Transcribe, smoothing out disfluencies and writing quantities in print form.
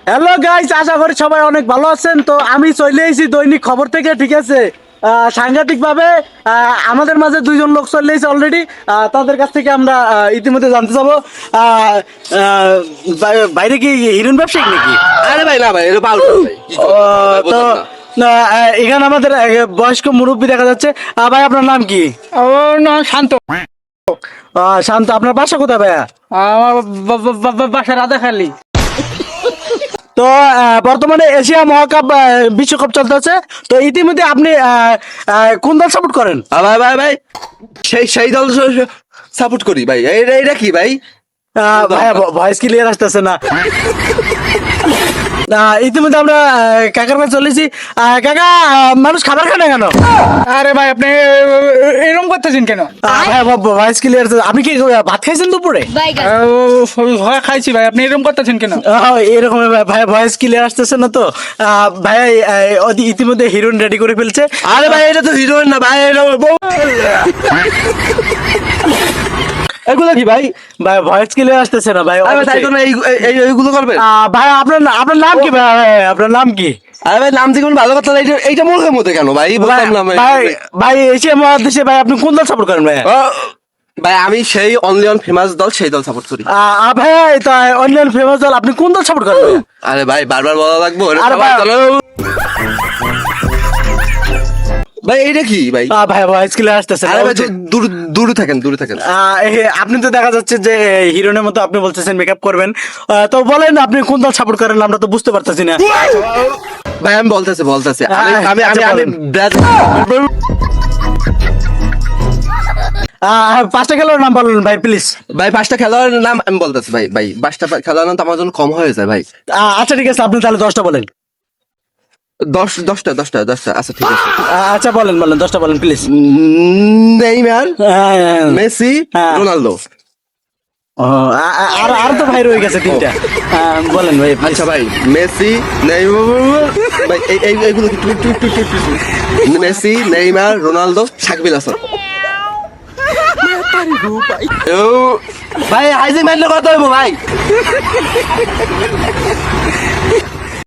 Hello guys, আশা করি সবাই অনেক ভালো আছেন। তো আমি চলে এসেছি দৈনিক খবর থেকে, ঠিক আছে। সাংঘাতিক ভাবে আমাদের মাঝে দুইজন লোক চলে এসেছে অলরেডি। তাদের কাছ থেকে আমরা ইতিমধ্যে জানতে যাবো বাইরে কি হিরোইন ব্যবসায়িক নাকি? আরে ভাই না ভাই, এটা পাউল ভাই। তো এখানে আমাদের বয়স্ক মুরব্বী দেখা যাচ্ছে। ভাই আপনার নাম কি? না, শান্ত। শান্ত। আপনার বাসা কোথায় ভাইয়া? আমার বাসা রাধাখালি। তো বর্তমানে এশিয়া মহাকাপ বিশ্বকাপ চলতেছে। তো ইতিমধ্যে আপনি কোন দল সাপোর্ট করেন? ভাই ভাই ভাই, সেই দল সাপোর্ট করি ভাই। এটা কি ভাই? ভাইয়া ভয়েস ক্লিয়ার আসতেছে না। ইতিমধ্যে আমরা কাকার কাছে চলেছি। কাকা, মানুষ খাবার খায় না কেন? আরে ভাই, আপনি এরকম করতেছেন কেন? ভাইয়া ভয়েস ক্লিয়ার। আপনি কি ভাত খাইছেন দুপুরে? খাইছি ভাই, আপনি এরকম করতেছেন কেন? এরকম ভাইয়া ভয়েস ক্লিয়ার আসতেছে না তো। ভাইয়া ইতিমধ্যে হিরোইন রেডি করে ফেলছে। আরে ভাই, এটা তো হিরোইন না ভাই, এটা এগুলো কি ভাই? ভাই ভয়েস ক্লিয়ার আসতেছে না ভাই। আরে ভাই, তাই কোনো এইগুলো করবেন? ভাই আপনার নাম কি ভাই? আপনার নাম কি? আরে ভাই, নাম থেকে ভালো কথা না। এইটা মুখের মধ্যে কেন ভাই? বলতাম না ভাই এশিয়া মহাদেশে ভাই আপনি কোন দল সাপোর্ট করেন ভাই? ভাই, আমি সেই অনলি অন ফেমাস দল, সেই দল সাপোর্ট করি। ভাই তাই অনলাইন ফেমাস দল, আপনি কোন দল সাপোর্ট করেন ভাই? আরে ভাই, বারবার বলা লাগবো? আরে ভাই, ভাই এটা কি ভাই? ভাই ভয়েস ক্লিয়ার আসতেছে না। আরে ভাই, দূরে থাকেন। আপনি তো দেখা যাচ্ছে যে হিরোইনের মতো আপনি বলতেছেন মেকআপ করবেন। তো বলেন আপনি কোন দল সাপোর্ট করেন, আমরা তো বুঝতে পারতেছি না। ভাই আমি বলতেছি আচ্ছা, আমি বলেন। পাঁচটা খেলোয়াড় নাম বলেন ভাই প্লিজ। ভাই, 5টা খেলোয়াড়ের নাম আমি বলতেছি ভাই 5টা খেলোয়াড়ের নাম তো আমার জন্য কম হয়ে যায় ভাই। আচ্ছা ঠিক আছে, আপনি তাহলে 10টা বলেন। 10টা আচ্ছা ঠিক আছে। আচ্ছা বলেন 10টা বলেন প্লিজ। নেইমার, মেসি, হ্যাঁ। রোনালদো। আর তো ভাই রয়ে গেছে 3টা। বলেন ভাই please। আচ্ছা ভাই, মেসি, নেইমার, ভাই এইগুলো Messi, Neymar, Ronaldo, Shakib Al Hasan. ভাই হাইজিং মারলে কত হইব ভাই?